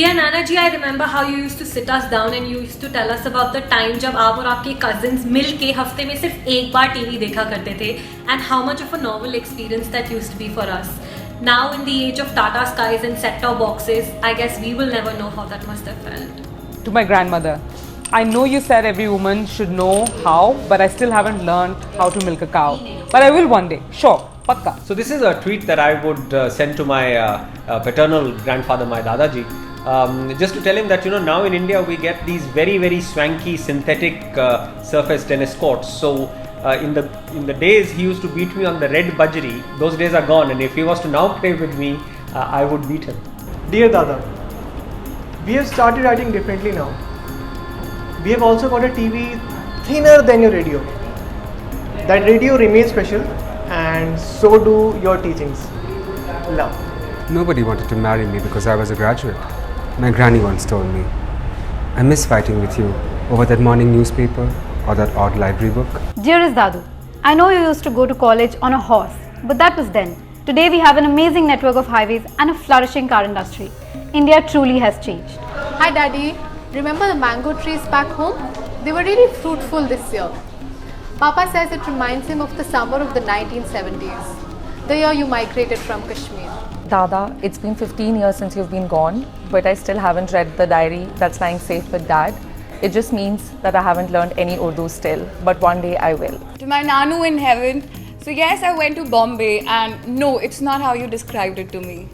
Dear Nana ji, I remember how you used to sit us down and you used to tell us about the time जब आप और आपके cousins मिल के हफ्ते में सिर्फ एक बार TV देखा करते थे and how much of a novel experience that used to be for us. Now in the age of Tata Skies and set-top boxes, I guess we will never know how that must have felt. To my grandmother, I know you said every woman should know how, but I still haven't learned how to milk a cow. But I will one day, sure, pakka. So this is a tweet that I would send to my paternal grandfather, my Dadaji, just to tell him that now in India we get these very swanky synthetic surface tennis courts. So in the days he used to beat me on the red bajri. Those days are gone, and if he was to now play with me, I would beat him. Dear Dada, we have started writing differently now. We have also got a TV thinner than your radio. That radio remains special, and so do your teachings. Love. Nobody wanted to marry me because I was a graduate. My granny once told me, I miss fighting with you over that morning newspaper or that odd library book. Dearest Dadu, I know you used to go to college on a horse, but that was then. Today we have an amazing network of highways and a flourishing car industry. India truly has changed. Hi Daddy, remember the mango trees back home? They were really fruitful this year. Papa says it reminds him of the summer of the 1970s, the year you migrated from Kashmir. Dada, it's been 15 years since you've been gone, but I still haven't read the diary that's lying safe with Dad. It just means that I haven't learned any Urdu still, but one day I will. To my Nanu in heaven, so yes, I went to Bombay and no, it's not how you described it to me.